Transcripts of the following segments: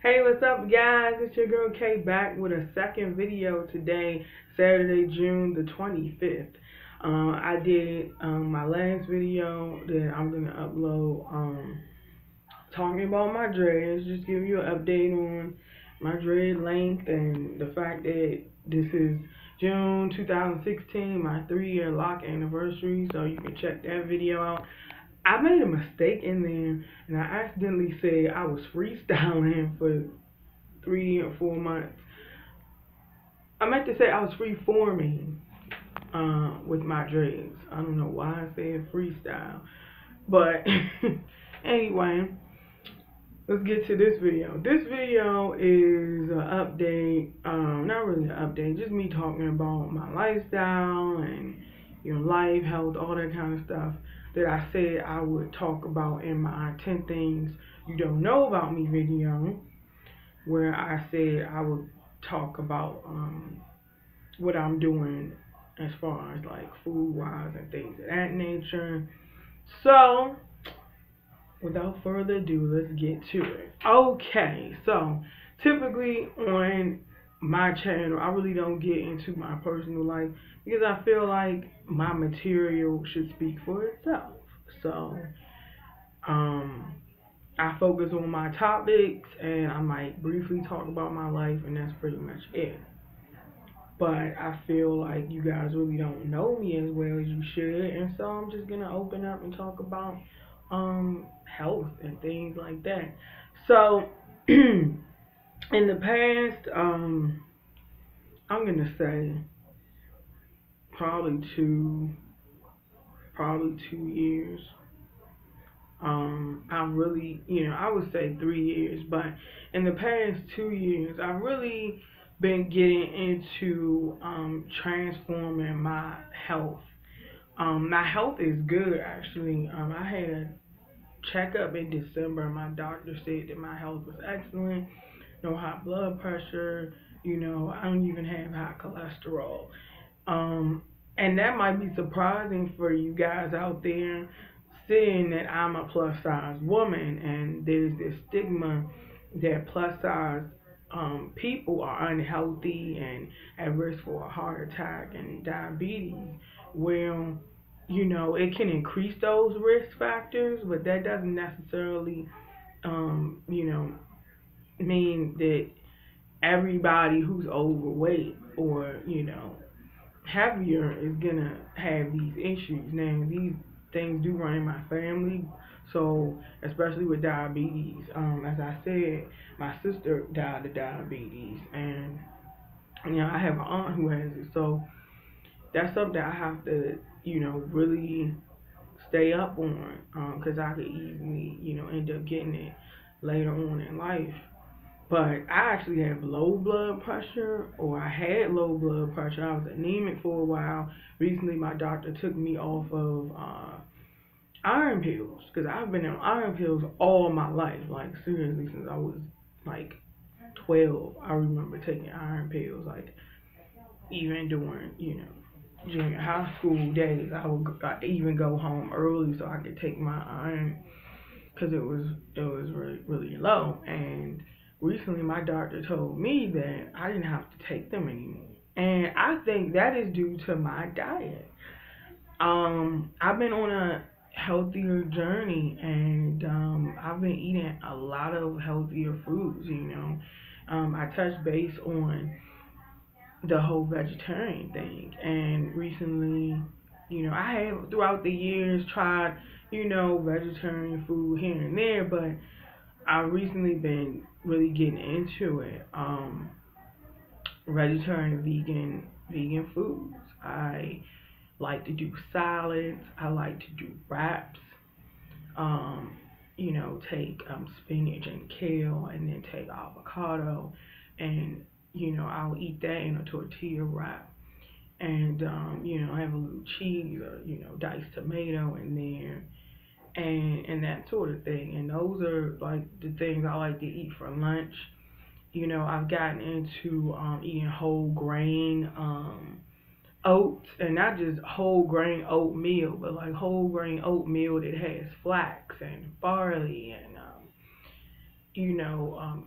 Hey, what's up, guys? It's your girl Kay back with a second video today, Saturday, June the 25th. I did my last video that I'm going to upload talking about my dreads, just give you an update on my dread length and the fact that this is June 2016, my 3-year lock anniversary, so you can check that video out. I made a mistake in there, and I accidentally said I was freestyling for 3 or 4 months. I meant to say I was freeforming with my dreads. I don't know why I said freestyle, but anyway, let's get to this video. This video is an update, not really an update, just me talking about my lifestyle and life, health, all that kind of stuff that I said I would talk about in my 10 things you don't know about me video, where I said I would talk about what I'm doing as far as like food wise and things of that nature. So without further ado, let's get to it. Okay, so typically on my channel, I really don't get into my personal life because I feel like my material should speak for itself. So, I focus on my topics and I might briefly talk about my life, and that's pretty much it. But I feel like you guys really don't know me as well as you should, and so I'm just gonna open up and talk about health and things like that. So in the past, I'm gonna say probably 2 years. I really, I would say 3 years, but in the past 2 years, I've really been getting into transforming my health. My health is good, actually. I had a checkup in December. My doctor said that my health was excellent. No high blood pressure. I don't even have high cholesterol. And that might be surprising for you guys out there, seeing that I'm a plus size woman, and there's this stigma that plus size people are unhealthy and at risk for a heart attack and diabetes. Well, it can increase those risk factors, but that doesn't necessarily, mean that everybody who's overweight or, heavier is gonna have these issues. Now, these things do run in my family, so especially with diabetes. As I said, my sister died of diabetes, and I have an aunt who has it, so that's something I have to, really stay up on, because I could easily, end up getting it later on in life. But I actually have low blood pressure, or I had low blood pressure. I was anemic for a while. Recently, my doctor took me off of iron pills, because I've been on iron pills all my life. Like, seriously, since I was like 12, I remember taking iron pills. Like, even during, junior high school days, I even go home early so I could take my iron, because it was really, really low. And recently my doctor told me that I didn't have to take them anymore. And I think that is due to my diet. I've been on a healthier journey, and I've been eating a lot of healthier foods. I touched base on the whole vegetarian thing, and recently, I have throughout the years tried, vegetarian food here and there, but I've recently been really getting into it. Vegetarian, vegan foods. I like to do salads. I like to do wraps. Take spinach and kale, and then take avocado, and I'll eat that in a tortilla wrap, and have a little cheese or diced tomato in there, and that sort of thing. And those are like the things I like to eat for lunch. I've gotten into eating whole grain oats, and not just whole grain oatmeal, but like whole grain oatmeal that has flax and barley and quinoa,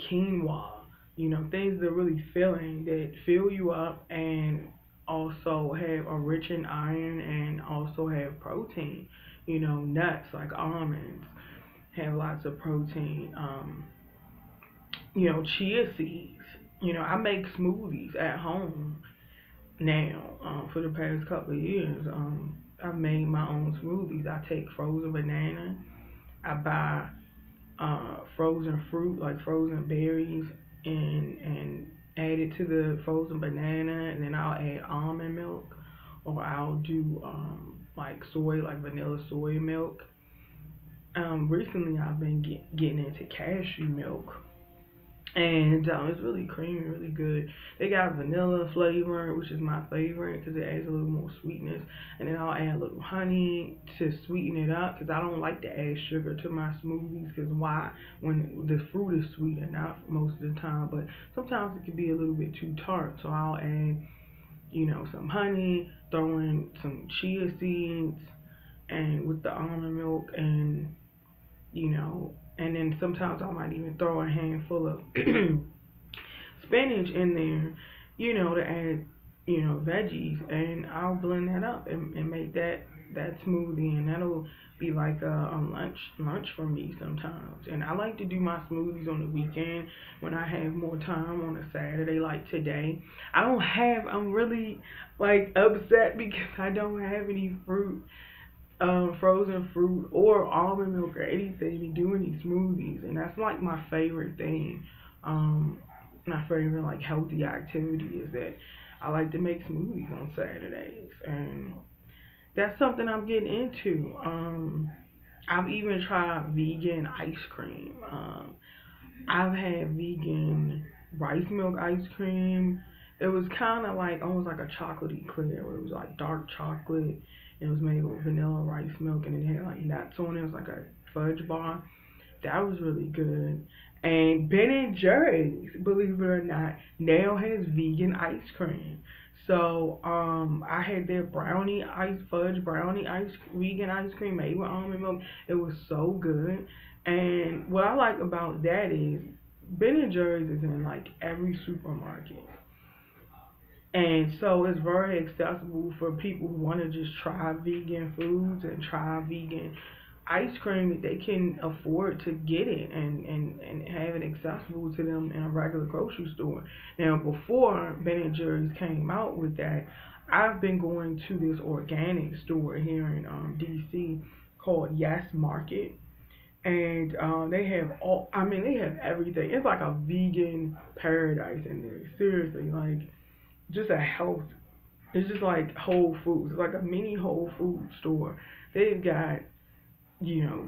things that are really filling, that fill you up and also have a rich in iron and also have protein. Nuts like almonds have lots of protein. Chia seeds. I make smoothies at home now. For the past couple of years, I've made my own smoothies. I take frozen banana. I buy frozen fruit like frozen berries and add it to the frozen banana, and then I'll add almond milk, or I'll do like vanilla soy milk. Recently I've been getting into cashew milk, and it's really creamy, really good. They got vanilla flavor, which is my favorite because it adds a little more sweetness. And then I'll add a little honey to sweeten it up because I don't like to add sugar to my smoothies. Because why? When the fruit is sweet enough most of the time, but sometimes it can be a little bit too tart. So I'll add, some honey, throw in some chia seeds, and with the almond milk, and then sometimes I might even throw a handful of spinach in there, to add, veggies, and I'll blend that up and make that smoothie, and that'll be like a lunch for me sometimes. And I like to do my smoothies on the weekend when I have more time on a Saturday, like today. I'm really like upset because I don't have any fruit, frozen fruit or almond milk or anything to do any smoothies, and that's like my favorite thing. My favorite like healthy activity is that I like to make smoothies on Saturdays, and that's something I'm getting into. I've even tried vegan ice cream. I've had vegan rice milk ice cream. It was kind of like almost like a chocolatey clear, where it was like dark chocolate. It was made with vanilla rice milk, and it had like nuts on it. It was like a fudge bar. That was really good. And Ben and Jerry's, believe it or not, now has vegan ice cream. So I had their brownie ice vegan ice cream made with almond milk. It was so good. And what I like about that is Ben and Jerry's is in like every supermarket. And so it's very accessible for people who want to just try vegan foods and try vegan ice cream, that they can afford to get it and have it accessible to them in a regular grocery store. Now, before Ben and Jerry's came out with that, I've been going to this organic store here in DC called Yes Market. And they have everything. It's like a vegan paradise in there. Seriously, like just a health. It's just like Whole Foods. It's like a mini Whole Food store. They've got, you know,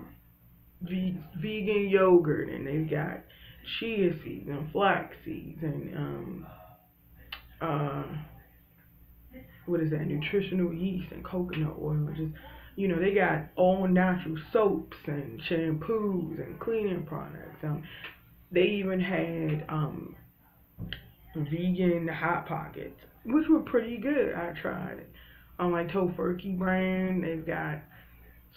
vegan yogurt, and they've got chia seeds and flax seeds and uh what is that, nutritional yeast and coconut oil. Just, they got all natural soaps and shampoos and cleaning products. They even had vegan hot pockets, which were pretty good. I tried it. Like Tofurkey brand, they've got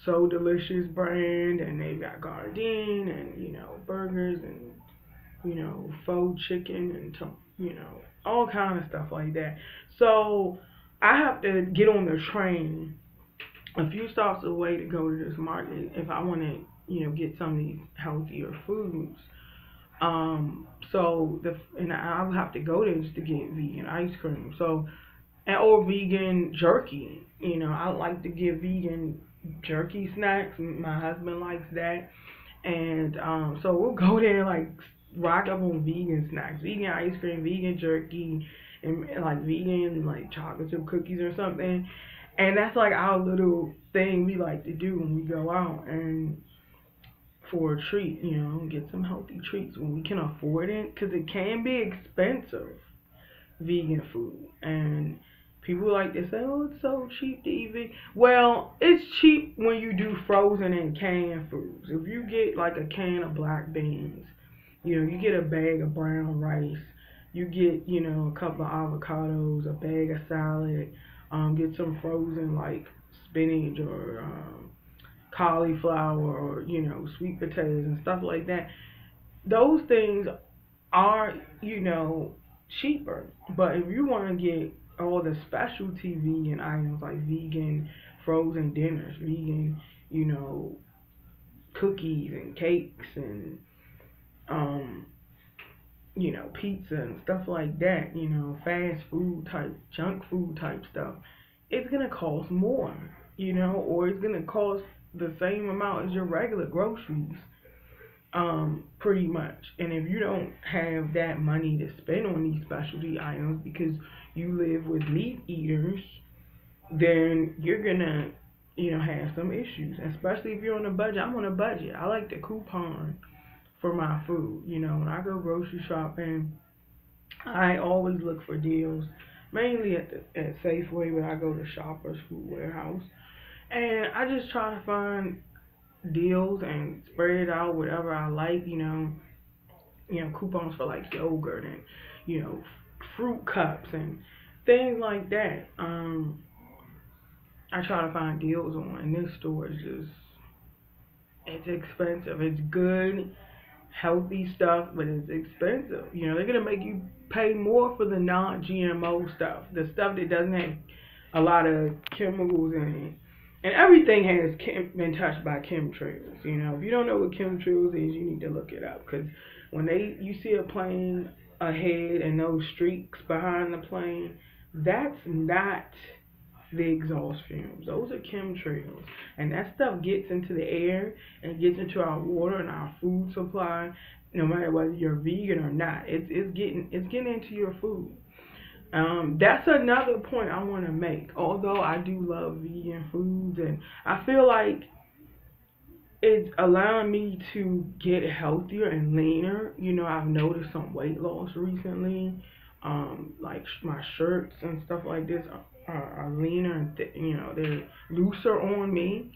So Delicious brand, and they've got Gardein, and burgers, and faux chicken, and all kind of stuff like that. So I have to get on the train a few stops away to go to this market if I want to get some of these healthier foods. And I'll have to go there just to get vegan ice cream. So, or vegan jerky. I like to get vegan jerky snacks. My husband likes that. And so we'll go there and like rock up on vegan snacks, vegan ice cream, vegan jerky, and like vegan like chocolate chip cookies or something. And that's like our little thing we like to do when we go out and for a treat, get some healthy treats when we can afford it, because it can be expensive, vegan food. And people like to say, oh, it's so cheap to eat vegan. Well, it's cheap when you do frozen and canned foods. If you get like a can of black beans, you get a bag of brown rice, you get, a couple of avocados, a bag of salad, get some frozen like spinach or cauliflower, or sweet potatoes and stuff like that. those things are, cheaper. But if you want to get all the specialty vegan items like vegan frozen dinners, vegan, you know, cookies and cakes and um, pizza and stuff like that, fast food type, junk food type stuff, it's gonna cost more, or it's gonna cost the same amount as your regular groceries, pretty much. And if you don't have that money to spend on these specialty items because you live with meat eaters, then you're gonna, have some issues. Especially if you're on a budget. I'm on a budget. I like to coupon for my food. When I go grocery shopping, I always look for deals, mainly at Safeway, but I go to Shoppers Food Warehouse, and I just try to find deals and spread it out whatever I like. Coupons for like yogurt and fruit cups and things like that. I try to find deals on, and this store is just, it's expensive. It's good, healthy stuff, but it's expensive. They're gonna make you pay more for the non-GMO stuff, the stuff that doesn't have a lot of chemicals in it. And everything has been touched by chemtrails. If you don't know what chemtrails is, you need to look it up. Because when you see a plane ahead and those streaks behind the plane, that's not the exhaust fumes. Those are chemtrails, and that stuff gets into the air and gets into our water and our food supply. No matter whether you're vegan or not, it's getting into your food. That's another point I want to make. Although I do love vegan foods, and I feel like it's allowing me to get healthier and leaner. I've noticed some weight loss recently. Like my shirts and stuff like this are leaner and they're looser on me.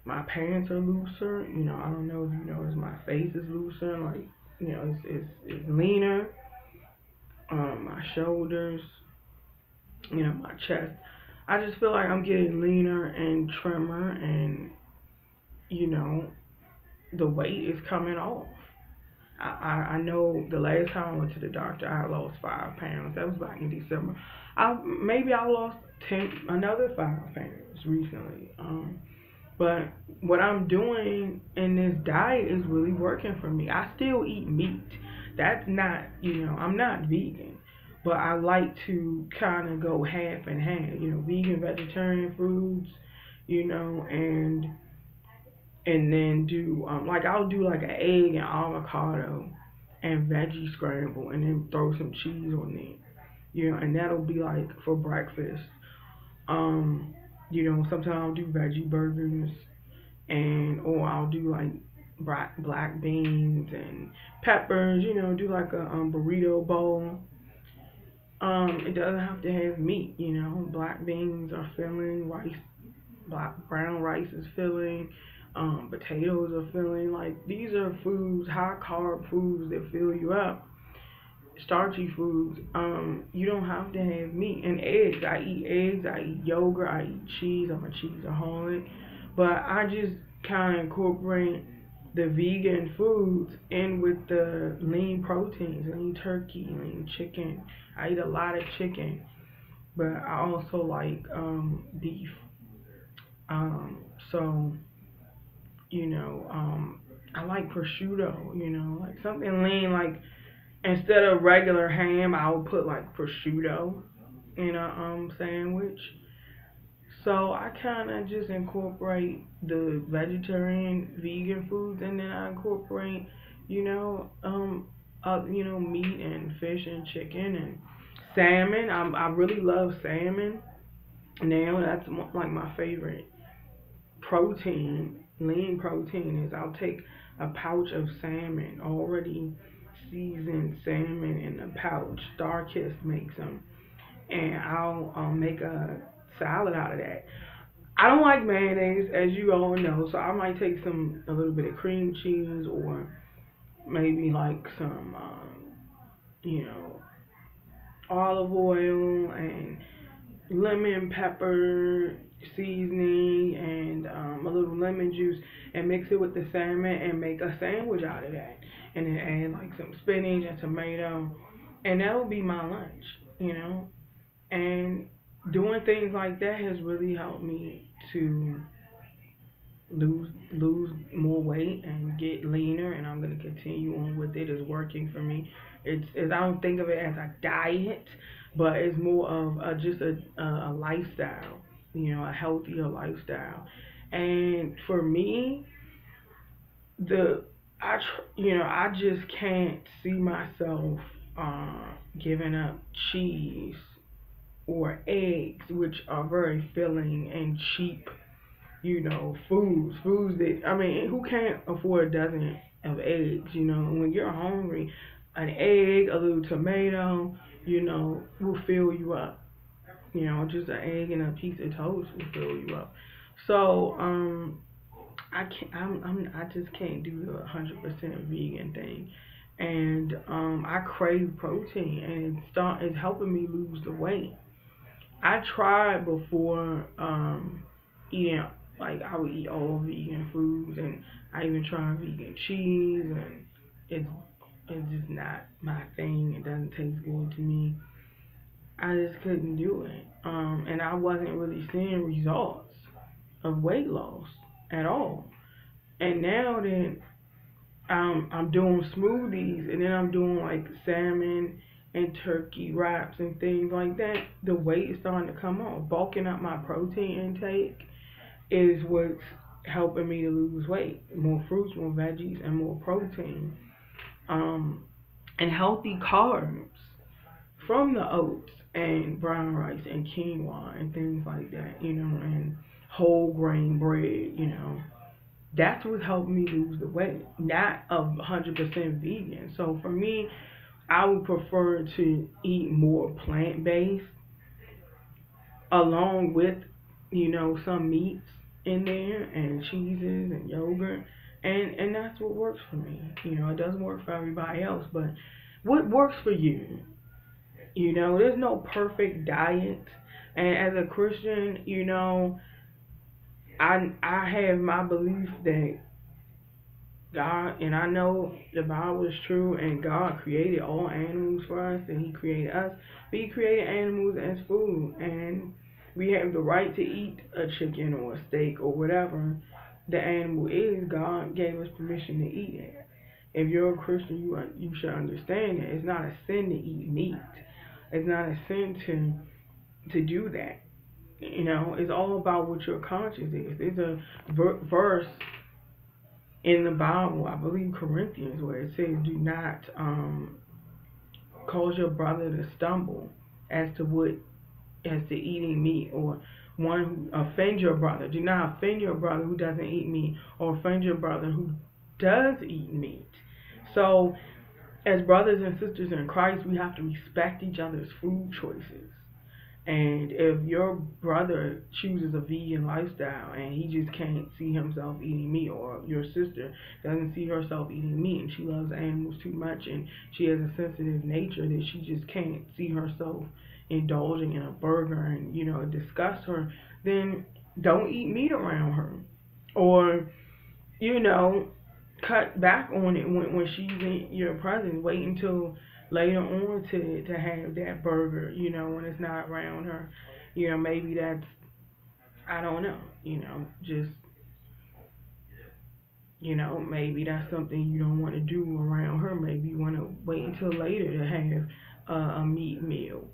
My pants are looser. I don't know if you notice my face is looser. Like it's leaner. My shoulders, my chest. I just feel like I'm getting leaner and trimmer, and the weight is coming off. I know the last time I went to the doctor, I lost 5 pounds. That was back in December. I lost another 5 pounds recently. But what I'm doing in this diet is really working for me. I still eat meat. That's not, I'm not vegan, but I like to kind of go half and half. Vegan, vegetarian foods, and then do like I'll do like an egg and avocado and veggie scramble, and then throw some cheese on it. And that'll be like for breakfast. Sometimes I'll do veggie burgers, and or I'll do like black beans and peppers. Do like a burrito bowl. It doesn't have to have meat. Black beans are filling, brown rice is filling, potatoes are filling. Like these are foods, high carb foods that fill you up. Starchy foods. You don't have to have meat and eggs. I eat eggs. I eat yogurt. I eat cheese. I'm a cheeseaholic, but I just kind of incorporate the vegan foods in with the lean proteins, lean turkey, lean chicken. I eat a lot of chicken, but I also like beef. So I like prosciutto. Like something lean. Like instead of regular ham, I would put like prosciutto in a sandwich. So I kind of just incorporate the vegetarian, vegan foods, and then I incorporate, meat and fish and chicken and salmon. I really love salmon. Now that's like my favorite protein, lean protein is I'll take a pouch of salmon, already seasoned salmon in a pouch. Starkist makes them, and I'll make a salad out of that. I don't like mayonnaise, as you all know, so I might take a little bit of cream cheese, or maybe like some, you know, olive oil and lemon, pepper, seasoning and a little lemon juice and mix it with the salmon and make a sandwich out of that. And then add like some spinach and tomato. And that'll be my lunch, you know? And doing things like that has really helped me to lose more weight and get leaner, and I'm gonna continue on with it. It's working for me. It's I don't think of it as a diet, but it's more of just a lifestyle, you know, a healthier lifestyle. And for me, the you know, I just can't see myself giving up cheese or eggs, which are very filling and cheap, you know, foods that, I mean, who can't afford a dozen of eggs, you know? When you're hungry, an egg, a little tomato, you know, will fill you up. You know, just an egg and a piece of toast will fill you up. So, I can't, I just can't do the 100% vegan thing. And I crave protein, and it's helping me lose the weight. I tried before eating, like I would eat all vegan foods, and I even tried vegan cheese, and it's it's just not my thing. It doesn't taste good to me. I just couldn't do it, and I wasn't really seeing results of weight loss at all. And now that I'm doing smoothies, and then I'm doing like salmon and turkey wraps and things like that, the weight is starting to come on. Bulking up my protein intake is what's helping me to lose weight. More fruits, more veggies, and more protein. Um, and healthy carbs from the oats and brown rice and quinoa and things like that, you know, and whole grain bread, you know. That's what helped me lose the weight, not 100% vegan. So for me, I would prefer to eat more plant based, along with, you know, some meats in there and cheeses and yogurt. And that's what works for me. You know, it doesn't work for everybody else, but what works for you? You know, there's no perfect diet. And as a Christian, you know, I have my belief that God, and I know the Bible is true, and God created all animals for us, and He created us, but He created animals as food, and we have the right to eat a chicken or a steak or whatever the animal is. God gave us permission to eat it. If you're a Christian, you should understand that it's not a sin to eat meat. It's not a sin to do that. You know, it's all about what your conscience is. There's a verse in the Bible, I believe Corinthians, where it says, "Do not cause your brother to stumble as to what as to eating meat, or one who offends your brother. Do not offend your brother who doesn't eat meat, or offend your brother who does eat meat." So, as brothers and sisters in Christ, we have to respect each other's food choices. And if your brother chooses a vegan lifestyle and he just can't see himself eating meat, or your sister doesn't see herself eating meat and she loves animals too much and she has a sensitive nature that she just can't see herself indulging in a burger and, you know, it disgusts her, then don't eat meat around her. Or, you know, cut back on it when she's in your presence. Wait until later on to have that burger, you know, when it's not around her. You know, maybe that's, I don't know, you know, just, you know, maybe that's something you don't want to do around her. Maybe you want to wait until later to have a meat meal.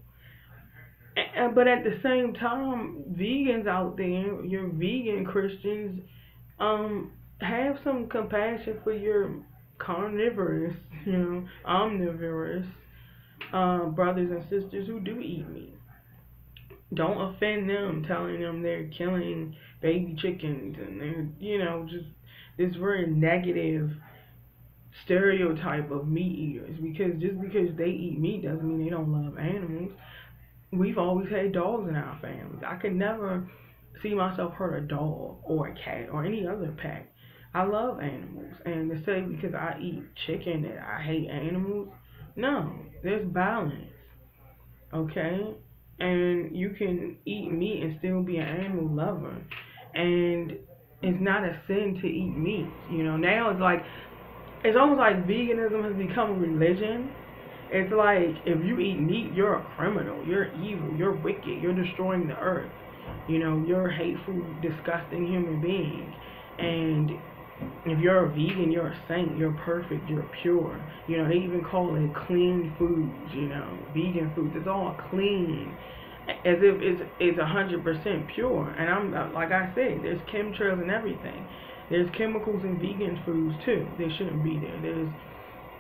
But at the same time, vegans out there, your vegan Christians, have some compassion for your carnivorous, you know, omnivorous brothers and sisters who do eat meat. Don't offend them, telling them they're killing baby chickens and they're, you know, just this very negative stereotype of meat eaters. Because just because they eat meat doesn't mean they don't love animals. We've always had dogs in our families. I could never see myself hurt a dog or a cat or any other pet. I love animals, and to say because I eat chicken that I hate animals, no, there's balance, okay? and you can eat meat and still be an animal lover. And it's not a sin to eat meat. Now it's almost like veganism has become a religion. It's like if you eat meat, you're a criminal, you're evil, you're wicked, you're destroying the earth. You're a hateful, disgusting human being. And if you're a vegan, you're a saint, you're perfect, you're pure. They even call it clean foods, vegan foods. It's all clean, as if it's 100% pure. And like I said, there's chemtrails and everything. There's chemicals in vegan foods too. They shouldn't be there. There's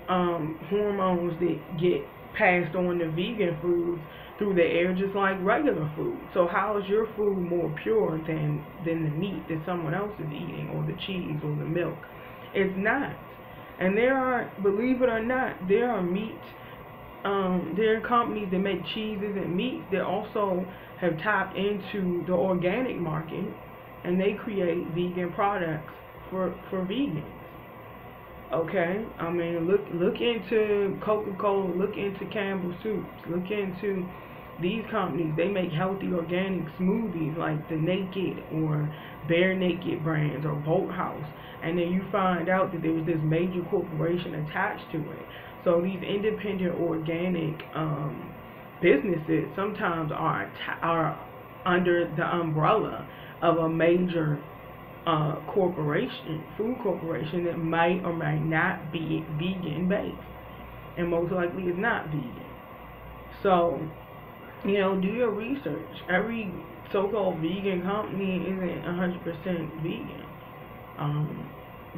hormones that get passed on to vegan foods through the air just like regular food. So how is your food more pure than the meat that someone else is eating, or the cheese, or the milk? It's not. And there are, believe it or not, there are there are companies that make cheeses and meats that also have tapped into the organic market, and they create vegan products for vegans. Okay, I mean, look into Coca-Cola, look into Campbell Soups, look into these companies. They make healthy organic smoothies like the Naked or Bare Naked brands or Bolthouse, and then you find out that there's this major corporation attached to it. So these independent organic businesses sometimes are under the umbrella of a major food corporation that might or might not be vegan based, and most likely is not vegan. So, do your research. Every so-called vegan company isn't 100% vegan.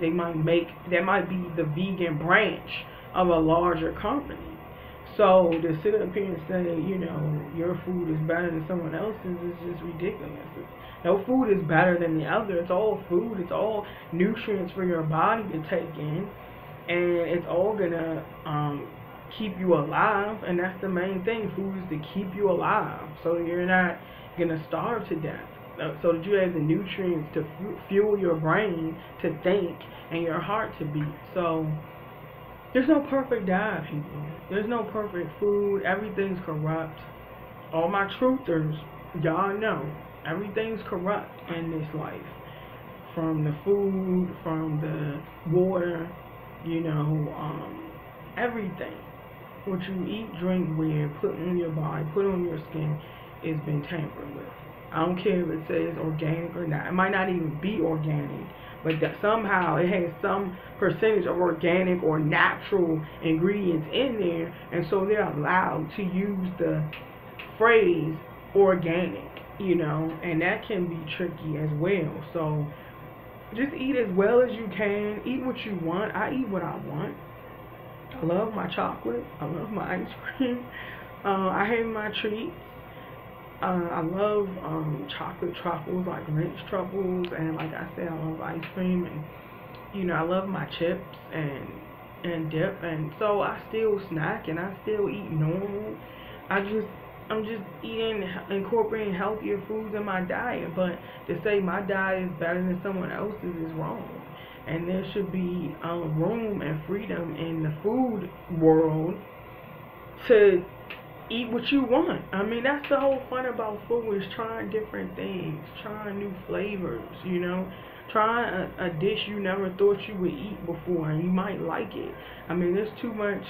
That might be the vegan branch of a larger company. So to sit up here and say, your food is better than someone else's is just ridiculous. No food is better than the other. It's all food. It's all nutrients for your body to take in, and it's all gonna keep you alive. And that's the main thing. Food is to keep you alive, so you're not gonna starve to death. So that you have the nutrients to fuel your brain to think and your heart to beat. So there's no perfect diet, people. There's no perfect food. Everything's corrupt. All my truthers, y'all know, everything's corrupt in this life. From the food, from the water, everything. What you eat, drink, wear, put on your body, put on your skin, has been tampered with. I don't care if it says organic or not. It might not even be organic, but that somehow it has some percentage of organic or natural ingredients in there, and so they're allowed to use the phrase organic, and that can be tricky as well. So just eat as well as you can. Eat what you want. I eat what I want. I love my chocolate. I love my ice cream. I have my treats. I love chocolate truffles, like Lynch truffles, and like I said, I love ice cream, and I love my chips and dip, and so I still snack and I still eat normal. I'm just incorporating healthier foods in my diet, but to say my diet is better than someone else's is wrong. And there should be room and freedom in the food world to eat what you want. I mean, that's the whole fun about food, is trying different things, trying new flavors, trying a dish you never thought you would eat before, and you might like it. I mean, there's too much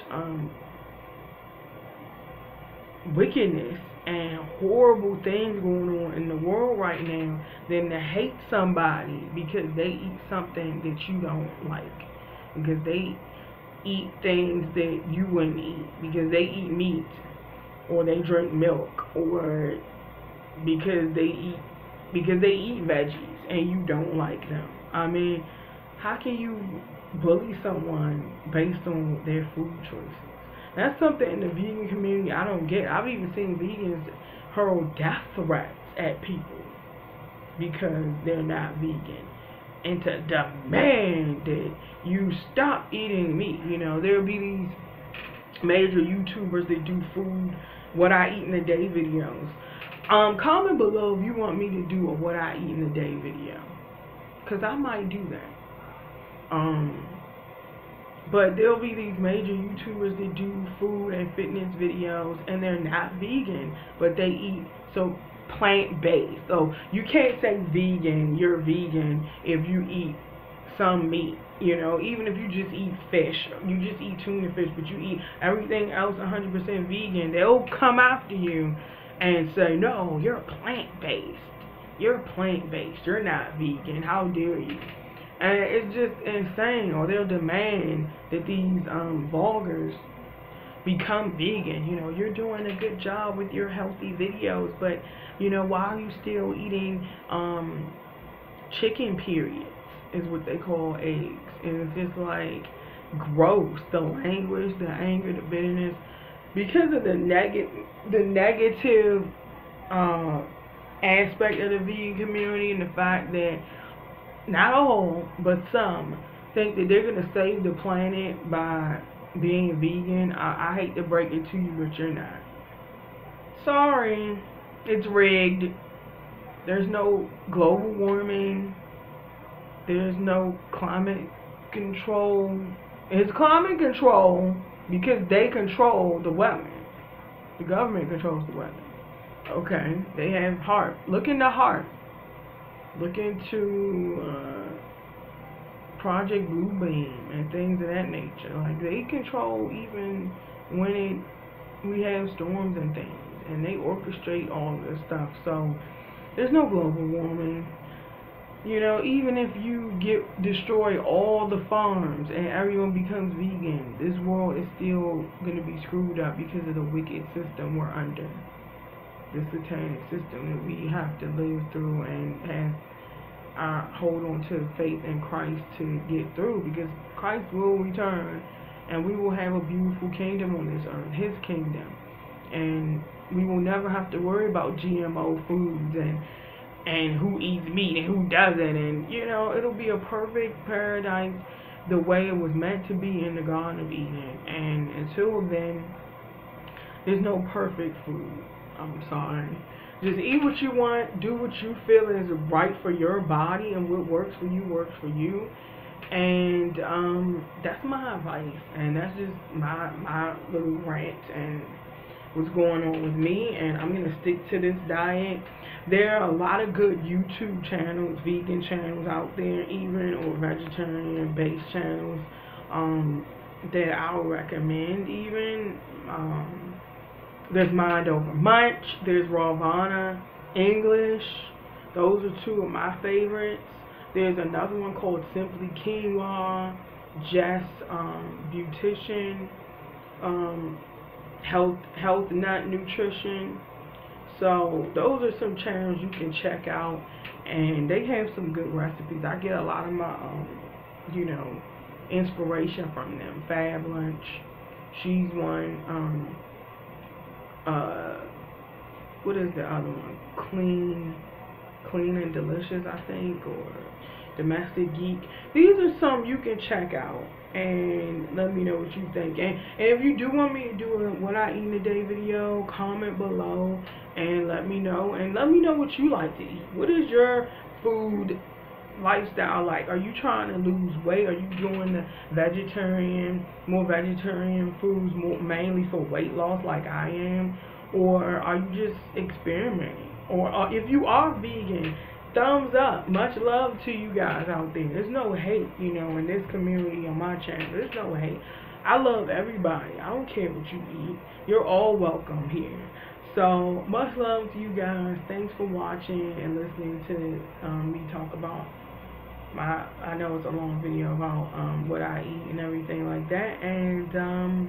wickedness and horrible things going on in the world right now than to hate somebody because they eat something that you don't like, because they eat things that you wouldn't eat, because they eat meat, or they drink milk, or because they eat veggies and you don't like them. I mean, how can you bully someone based on their food choices? That's something in the vegan community I don't get. I've even seen vegans hurl death threats at people because they're not vegan, and to demand that you stop eating meat. There'll be these major YouTubers that do food, what I eat in a day videos. Comment below if you want me to do a what I eat in a day video, because I might do that. But there'll be these major YouTubers that do food and fitness videos, and they're not vegan, but they eat so plant-based. So you can't say vegan, you're vegan if you eat some meat. You know, even if you just eat fish, you just eat tuna fish, but you eat everything else 100% vegan, they'll come after you and say, no, you're plant-based. You're plant-based. You're not vegan. How dare you? And it's just insane. Or they'll demand that these vloggers become vegan. You know, you're doing a good job with your healthy videos, but you know, why are you still eating chicken periods is what they call eggs? And it's just like gross. The language, the anger, the bitterness, because of the negative aspect of the vegan community, and the fact that not all, but some, think that they're going to save the planet by being vegan. I hate to break it to you, but you're not. Sorry, it's rigged. There's no global warming. There's no climate control. It's climate control because they control the weather. The government controls the weather. Okay, they have heart. Look into heart. Look into Project Bluebeam and things of that nature. Like, they control even when we have storms and things, and they orchestrate all this stuff. So there's no global warming. You know, even if you destroy all the farms and everyone becomes vegan, this world is still going to be screwed up because of the wicked system we're under. The satanic system that we have to live through and hold on to faith in Christ to get through, because Christ will return and we will have a beautiful kingdom on this earth, his kingdom, and we will never have to worry about GMO foods and who eats meat and who doesn't, and you know, it'll be a perfect paradise the way it was meant to be in the Garden of Eden. And until then, there's no perfect food. I'm sorry. Just eat what you want, do what you feel is right for your body, and what works for you works for you. And that's my advice, and that's just my little rant and what's going on with me. And I'm gonna stick to this diet. There are a lot of good YouTube channels, vegan channels out there, even, or vegetarian based channels that I'll recommend. Even there's Mind Over Munch, there's Ravana English. Those are two of my favorites. There's another one called Simply Quinoa, Jess Beautician, Health Nut Nutrition. So those are some channels you can check out, and they have some good recipes. I get a lot of my you know, inspiration from them. Fab Lunch, she's one. What is the other one? Clean and Delicious, I think, or Domestic Geek. These are some you can check out and let me know what you think. And if you do want me to do a what I eat in a day video, comment below and let me know. And let me know what you like to eat. What is your food lifestyle like? Are you trying to lose weight? Are you doing the more vegetarian foods, mainly for weight loss like I am? Or are you just experimenting? Or if you are vegan, thumbs up. Much love to you guys out there. There's no hate, you know, in this community on my channel. There's no hate. I love everybody. I don't care what you eat. You're all welcome here. So, much love to you guys. Thanks for watching and listening to me talk about I know it's a long video about what I eat and everything like that. And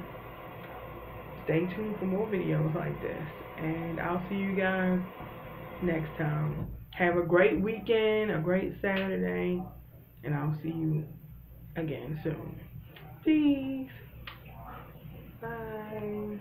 stay tuned for more videos like this. And I'll see you guys next time. Have a great weekend, a great Saturday, and I'll see you again soon. Peace. Bye.